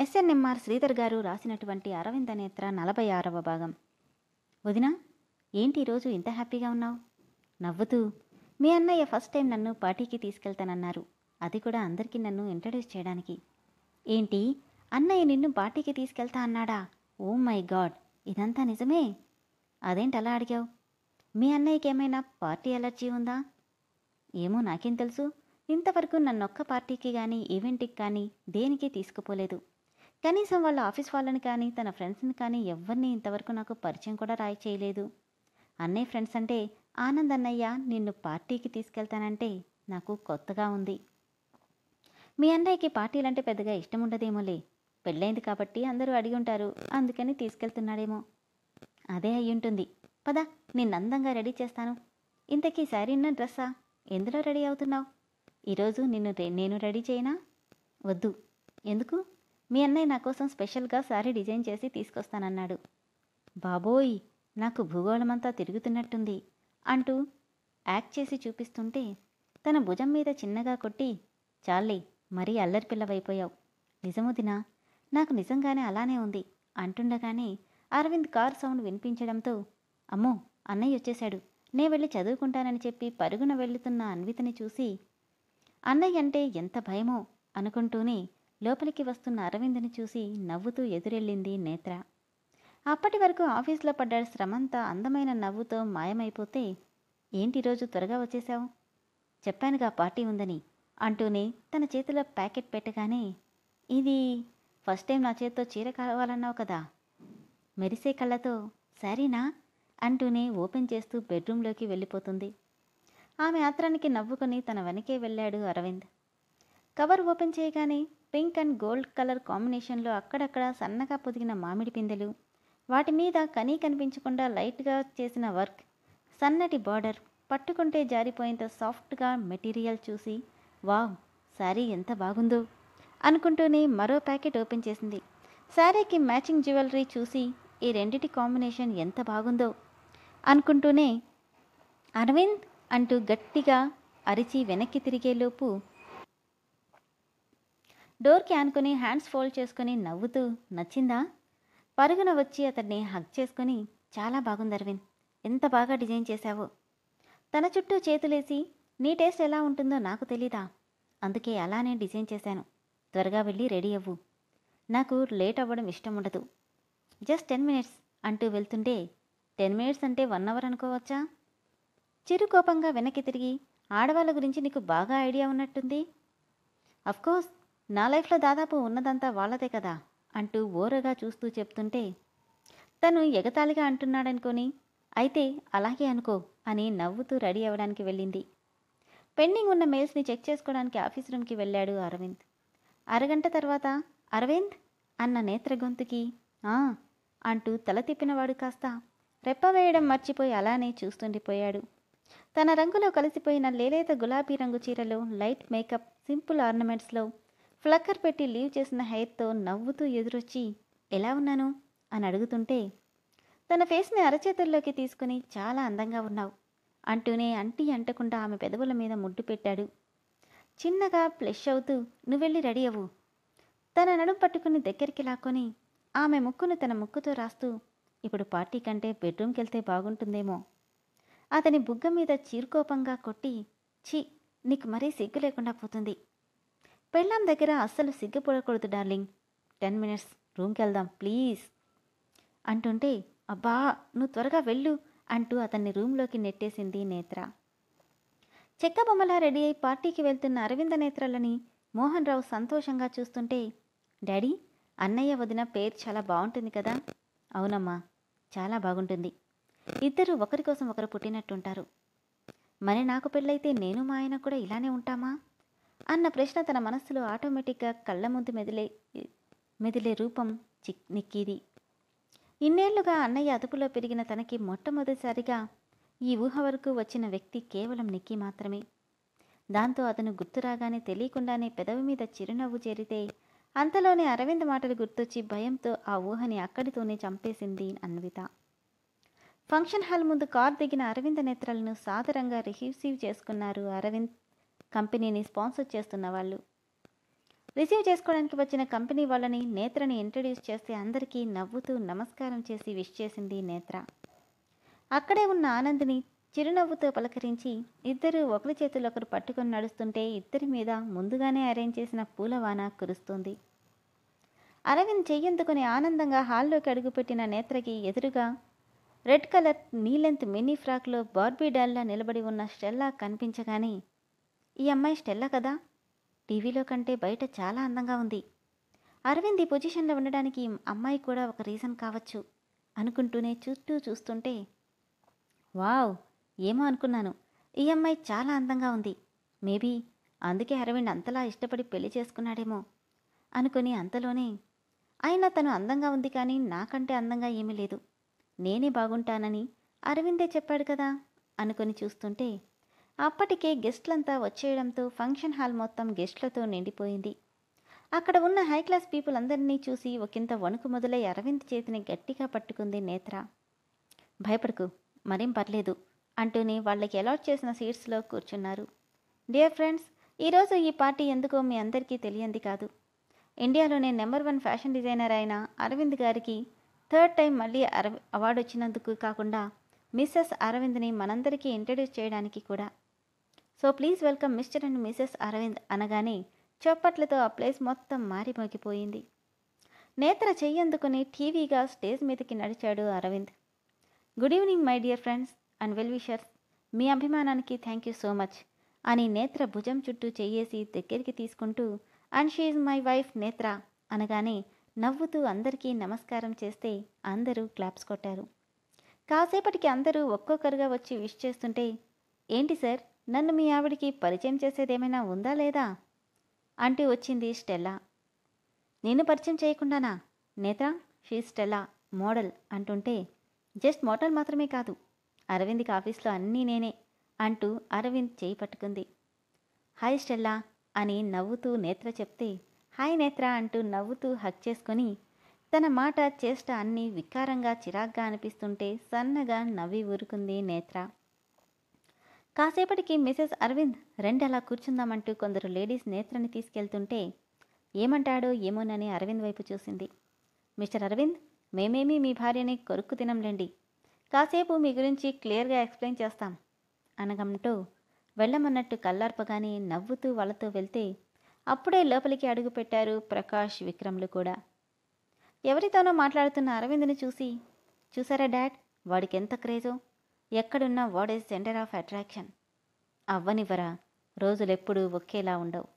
SNMR Sridhar గారు రాసినటువంటి అరవింద నేత్ర 46వ భాగం. వదినా, ఏంటి ఈరోజు ఇంత హ్యాపీగా ఉన్నావు? నవ్వుతూ, మీ అన్నయ్య ఫస్ట్ టైం నన్ను పార్టీకి తీసుకెళ్తానన్నారు. అది కూడా అందరికీ నన్ను ఇంట్రడ్యూస్ చేయడానికి. ఏంటి, అన్నయ్య నిన్ను పార్టీకి తీసుకెళ్తా అన్నాడా? ఓ మై గాడ్, ఇదంతా నిజమే? అదేంటి అలా అడిగావు? మీ అన్నయ్యకి ఏమైనా పార్టీ ఎలర్జీ ఉందా? ఏమో, నాకేం తెలుసు. ఇంతవరకు నన్నొక్క పార్టీకి కానీ ఈవెంట్కి కానీ దేనికి తీసుకుపోలేదు. కనీసం వాళ్ళ ఆఫీస్ వాళ్ళని కానీ తన ఫ్రెండ్స్ని కానీ ఎవరిని ఇంతవరకు నాకు పరిచయం కూడా చేయలేదు. అన్నయ్య ఫ్రెండ్స్ అంటే ఆనంద్ అన్నయ్య నిన్ను పార్టీకి తీసుకెళ్తానంటే నాకు కొత్తగా ఉంది. మీ అన్నయ్యకి పార్టీలంటే పెద్దగా ఇష్టం ఉండదేమోలే. పెళ్ళైంది కాబట్టి అందరూ అడిగి ఉంటారు, అందుకని తీసుకెళ్తున్నాడేమో. అదే అయ్యుంటుంది. పద, నిన్ను అందంగా రెడీ చేస్తాను. ఇంతకీ శారీనా డ్రెస్సా? ఎందులో రెడీ అవుతున్నావు? ఈరోజు నేను రెడీ చేయనా? వద్దు. ఎందుకు? మీ అన్నయ్య నా కోసం స్పెషల్గా శారీ డిజైన్ చేసి తీసుకొస్తానన్నాడు. బాబోయ్, నాకు భూగోళమంతా తిరుగుతున్నట్టుంది అంటూ యాక్ట్ చేసి చూపిస్తుంటే తన భుజం మీద చిన్నగా కొట్టి, చాలే, మరీ అల్లరి పిల్లవైపోయావు. నిజముదినా, నాకు నిజంగానే అలానే ఉంది అంటుండగానే అరవింద్ కార్ సౌండ్ వినిపించడంతో, అమ్మో, అన్నయ్య వచ్చేశాడు, నే వెళ్ళి చదువుకుంటానని చెప్పి పరుగున వెళ్తున్న అన్వితని చూసి అన్నయ్య అంటే ఎంత భయమో అనుకుంటూనే లోపలికి వస్తున్న అరవింద్ని చూసి నవ్వుతూ ఎదురెళ్ళింది నేత్ర. అప్పటి వరకు ఆఫీస్లో పడ్డ శ్రమంతా అందమైన నవ్వుతో మాయమైపోతే, ఏంటి రోజు త్వరగా వచ్చేశావు? చెప్పానుగా పార్టీ ఉందని అంటూనే తన చేతిలో ప్యాకెట్ పెట్టగానే, ఇది ఫస్ట్ టైం నా చేతితో చీర కావాలన్నావు కదా? మెరిసే కళ్ళతో శారీనా అంటూనే ఓపెన్ చేస్తూ బెడ్రూమ్లోకి వెళ్ళిపోతుంది. ఆమె ఆత్రానికి నవ్వుకొని తన వెనకే వెళ్ళాడు అరవింద్. కవర్ ఓపెన్ చేయగానే పింక్ అండ్ గోల్డ్ కలర్ కాంబినేషన్లో అక్కడక్కడ సన్నగా పొదిగిన మామిడి పిందెలు, వాటి మీద కనీ కనిపించకుండా లైట్గా చేసిన వర్క్, సన్నటి బార్డర్, పట్టుకుంటే జారిపోయేంత సాఫ్ట్గా మెటీరియల్ చూసి, వావ్, శారీ ఎంత బాగుందో అనుకుంటూనే మరో ప్యాకెట్ ఓపెన్ చేసింది. శారీకి మ్యాచింగ్ జ్యువెలరీ చూసి, ఈ రెండిటి కాంబినేషన్ ఎంత బాగుందో అనుకుంటూనే అరవింద్ అంటూ గట్టిగా అరిచి వెనక్కి తిరిగేలోపు డోర్కి ఆనుకొని హ్యాండ్స్ ఫోల్డ్ చేసుకుని నవ్వుతూ, నచ్చిందా? పరుగున వచ్చి అతన్ని హగ్ చేసుకుని, చాలా బాగుంది అరవింద్, ఎంత బాగా డిజైన్ చేశావో. తన చుట్టూ చేతులేసి, నీ టేస్ట్ ఎలా ఉంటుందో నాకు తెలీదా, అందుకే అలానే డిజైన్ చేశాను. త్వరగా వెళ్ళి రెడీ అవ్వు, నాకు లేట్ అవ్వడం ఇష్టం ఉండదు. జస్ట్ 10 minutes అంటూ వెళ్తుంటే, 10 minutes అంటే 1 hour అనుకోవచ్చా? చిరుకోపంగా వెనక్కి తిరిగి, ఆడవాళ్ళ గురించి నీకు బాగా ఐడియా ఉన్నట్టుంది. అఫ్కోర్స్, నా లైఫ్లో దాదాపు ఉన్నదంతా వాళ్ళదే కదా అంటూ ఓరగా చూస్తూ చెప్తుంటే, తను ఎగతాళిగా అంటున్నాడనుకొని, అయితే అలాగే అనుకో అని నవ్వుతూ రెడీ అవ్వడానికి వెళ్ళింది. పెండింగ్ ఉన్న మెయిల్స్ని చెక్ చేసుకోవడానికి ఆఫీస్ రూమ్కి వెళ్ళాడు అరవింద్. అరగంట తర్వాత, అరవింద్ అన్న నేత్ర గొంతుకి ఆ అంటూ తల తిప్పినవాడు కాస్త రెప్ప వేయడం మర్చిపోయి అలానే చూస్తుండిపోయాడు. తన రంగులో కలిసిపోయిన లేలేత గులాబీ రంగు చీరలో, లైట్ మేకప్, సింపుల్ ఆర్నమెంట్స్లో, ఫ్లక్కర్ పెట్టి లీవ్ చేసిన హెయిర్తో నవ్వుతూ ఎదురొచ్చి, ఎలా ఉన్నాను అని అడుగుతుంటే, తన ఫేస్ని అరచేతుల్లోకి తీసుకుని, చాలా అందంగా ఉన్నావు అంటూనే అంటీ అంటకుండా ఆమె పెదవుల మీద ముడ్డు పెట్టాడు. చిన్నగా ప్లెష్ అవుతూ, నువ్వెళ్ళి రెడీ అవ్వు. తన నడుం పట్టుకుని దగ్గరికి లాక్కొని ఆమె ముక్కును తన ముక్కుతో రాస్తూ, ఇప్పుడు పార్టీ కంటే బెడ్రూమ్కి వెళ్తే బాగుంటుందేమో. అతని బుగ్గ మీద చీరుకోపంగా కొట్టి, ఛీ, నీకు మరీ సిగ్గు లేకుండా పోతుంది. పెళ్ళాం దగ్గర అస్సలు సిగ్గుపడకూడదు డార్లింగ్. 10 minutes, రూమ్కి వెళ్దాం ప్లీజ్ అంటుంటే, అబ్బా, నువ్వు త్వరగా వెళ్ళు అంటూ అతన్ని రూమ్లోకి నెట్టేసింది నేత్ర. చెక్క బొమ్మలా రెడీ అయి పార్టీకి వెళ్తున్న అరవింద నేత్రలని మోహన్ రావు సంతోషంగా చూస్తుంటే, డాడీ, అన్నయ్య వదిన పేరు చాలా బాగుంటుంది కదా? అవునమ్మా, చాలా బాగుంటుంది. ఇద్దరు ఒకరి కోసం ఒకరు పుట్టినట్టుంటారు. మరి నాకు పెళ్ళైతే నేను మా ఆయన కూడా ఇలానే ఉంటామా అన్న ప్రశ్న తన మనస్సులో ఆటోమేటిక్గా కళ్ళ ముందు మెదిలే రూపం నిక్కీది. ఇన్నేళ్లుగా అన్నయ్య అదుపులో పెరిగిన తనకి మొట్టమొదటిసారిగా ఈ ఊహ వరకు వచ్చిన వ్యక్తి కేవలం నిక్కీ మాత్రమే. దాంతో అతను గుర్తురాగానే తెలియకుండానే పెదవి మీద చిరునవ్వు చేరితే, అంతలోనే అరవింద్ మాటలు గుర్తొచ్చి భయంతో ఆ ఊహని అక్కడితోనే చంపేసింది అన్విత. ఫంక్షన్ హాల్ ముందు కార్ దిగిన అరవింద నేత్రలను సాదరంగా రిసీవ్ చేసుకున్నారు అరవింద్ కంపెనీని స్పాన్సర్ చేస్తున్న వాళ్ళు. రిసీవ్ చేసుకోవడానికి వచ్చిన కంపెనీ వాళ్ళని నేత్రని ఇంట్రడ్యూస్ చేస్తే అందరికీ నవ్వుతూ నమస్కారం చేసి విష్ చేసింది నేత్ర. అక్కడే ఉన్న ఆనంద్ని చిరునవ్వుతో పలకరించి ఇద్దరూ ఒకరి చేతులు ఒకరు పట్టుకొని నడుస్తుంటే ఇద్దరి మీద ముందుగానే అరేంజ్ చేసిన పూలవాన కురుస్తుంది. అరవింద్ చెయ్యందుకుని ఆనందంగా హాల్లోకి అడుగుపెట్టిన నేత్రకి ఎదురుగా రెడ్ కలర్ నీలెంత్ మినీ ఫ్రాక్లో బార్బీ డాల్లా నిలబడి ఉన్న స్టెల్లా కనిపించగానే, ఈ అమ్మాయి స్టెల్లా కదా, టీవీలో కంటే బయట చాలా అందంగా ఉంది, అరవింద్ ఈ పొజిషన్లో ఉండడానికి ఈ అమ్మాయి కూడా ఒక రీజన్ కావచ్చు అనుకుంటూనే చుట్టూ చూస్తుంటే, వావ్, ఏమో అనుకున్నాను, ఈ అమ్మాయి చాలా అందంగా ఉంది, మేబీ అందుకే అరవింద్ అంతలా ఇష్టపడి పెళ్లి చేసుకున్నాడేమో అనుకుని అంతలోనే, అయినా తను అందంగా ఉంది కానీ నాకంటే అందంగా ఏమీ లేదు, నేనే బాగుంటానని అరవిందే చెప్పాడు కదా అనుకుని చూస్తుంటే అప్పటికే గెస్ట్లంతా వచ్చేయడంతో ఫంక్షన్ హాల్ మొత్తం గెస్ట్లతో నిండిపోయింది. అక్కడ ఉన్న హై క్లాస్ పీపుల్ అందరినీ చూసి ఒకంత వణుకు మొదలై అరవింద్ చేతిని గట్టిగా పట్టుకుంది నేత్ర. భయపడకు, మరేం పర్లేదు అంటూనే వాళ్ళకి అలాట్ చేసిన సీట్స్లో కూర్చున్నారు. డియర్ ఫ్రెండ్స్, ఈరోజు ఈ పార్టీ ఎందుకో మీ అందరికీ తెలియంది కాదు. ఇండియాలోనే నెంబర్ 1 ఫ్యాషన్ డిజైనర్ అయిన అరవింద్ గారికి 3rd టైం మళ్ళీ అవార్డు వచ్చినందుకు కాకుండా మిస్సెస్ అరవింద్ని మనందరికీ ఇంట్రడ్యూస్ చేయడానికి కూడా. So please welcome Mr and Mrs Aravind అనగానే చప్పట్లతో ఆ ప్లేస్ మొత్తం మారిమోగిపోయింది. నేత్ర చెయ్యందుకుని టీవీగా స్టేజ్ మీదకి నడిచాడు Aravind. Good evening my dear friends and well wishers, మీ అభిమానానికి థ్యాంక్ యూ సో మచ్ అని నేత్ర భుజం చుట్టూ చెయ్యేసి దగ్గరికి తీసుకుంటూ, and she is my wife నేత్ర అనగానే నవ్వుతూ అందరికీ నమస్కారం చేస్తే అందరూ క్లాప్స్ కొట్టారు. కాసేపటికి అందరూ ఒక్కొక్కరుగా వచ్చి విష్ చేస్తుంటే, ఏంటి సార్, నన్ను మీ ఆవిడికి పరిచయం చేసేదేమైనా ఉందా లేదా అంటూ వచ్చింది స్టెల్లా. నేను పరిచయం చేయకుండానా? నేత్ర, షీ స్టెల్లా, మోడల్ అంటుంటే, జస్ట్ మోడల్ మాత్రమే కాదు, అరవింద్కి ఆఫీస్లో అన్నీ నేనే అంటూ అరవింద్ చేయి పట్టుకుంది. హాయ్ స్టెల్లా అని నవ్వుతూ నేత్ర చెప్తే, హాయ్ నేత్ర అంటూ నవ్వుతూ హక్ చేసుకొని, తన మాట చేష్ట అన్నీ వికారంగా చిరాగ్గా అనిపిస్తుంటే సన్నగా నవ్వి ఊరుకుంది నేత్ర. కాసేపటికి మిసెస్ అరవింద్ రెండు అలా కూర్చుందామంటూ కొందరు లేడీస్ నేత్రని తీసుకెళ్తుంటే ఏమంటాడో ఏమోనని అరవింద్ వైపు చూసింది. మిస్టర్ అరవింద్, మేమేమీ మీ భార్యని కొరుక్కు తినంలేండి, కాసేపు మీ గురించి క్లియర్గా ఎక్స్ప్లెయిన్ చేస్తాం అనగంటూ వెళ్ళమన్నట్టు కల్లార్పగానే నవ్వుతూ వాళ్ళతో వెళ్తే అప్పుడే లోపలికి అడుగుపెట్టారు ప్రకాష్, విక్రమ్లు కూడా. ఎవరితోనో మాట్లాడుతున్న అరవింద్ని చూసి, చూసారా డాడ్, వాడికి ఎంత క్రేజో, ఎక్కడున్నా what is centre of attraction, అవ్వనివ్వరా, రోజులెప్పుడూ ఒకేలా ఉండవు,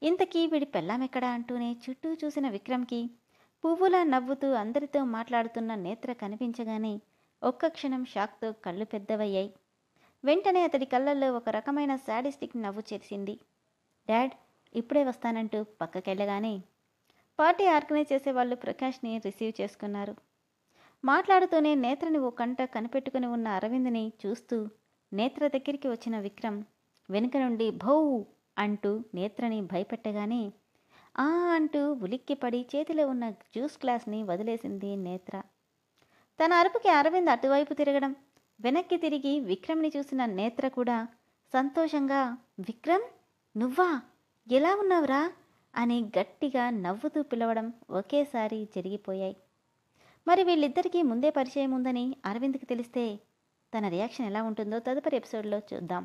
ఇంతకీ వీడి పెళ్ళామెక్కడా అంటూనే చుట్టూ చూసిన విక్రమ్కి పువ్వులా నవ్వుతూ అందరితో మాట్లాడుతున్న నేత్ర కనిపించగానే ఒక్క క్షణం షాక్తో కళ్ళు పెద్దవయ్యాయి. వెంటనే అతడి కళ్ళల్లో ఒక రకమైన శాడిస్టిక్ నవ్వు చేసింది. డాడ్, ఇప్పుడే వస్తానంటూ పక్కకెళ్ళగానే పార్టీ ఆర్గనైజ్ చేసే వాళ్ళు ప్రకాష్ని రిసీవ్ చేసుకున్నారు. మాట్లాడుతూనే నేత్రని ఓ కంట కనిపెట్టుకుని ఉన్న అరవింద్ని చూస్తూ నేత్ర దగ్గరికి వచ్చిన విక్రమ్ వెనుక నుండి భౌ అంటూ నేత్రని భయపెట్టగానే ఆ అంటూ ఉలిక్కిపడి చేతిలో ఉన్న జ్యూస్ గ్లాస్ని వదిలేసింది నేత్ర. తన అరుపుకి అరవింద్ అటువైపు తిరగడం, వెనక్కి తిరిగి విక్రమ్ని చూసిన నేత్ర కూడా సంతోషంగా, విక్రమ్, నువ్వా, ఎలా ఉన్నావురా అని గట్టిగా నవ్వుతూ పిలవడం ఒకేసారి జరిగిపోయాయి. మరి వీళ్ళిద్దరికీ ముందే పరిచయం ఉందని అరవింద్కి తెలిస్తే తన రియాక్షన్ ఎలా ఉంటుందో తదుపరి ఎపిసోడ్లో చూద్దాం.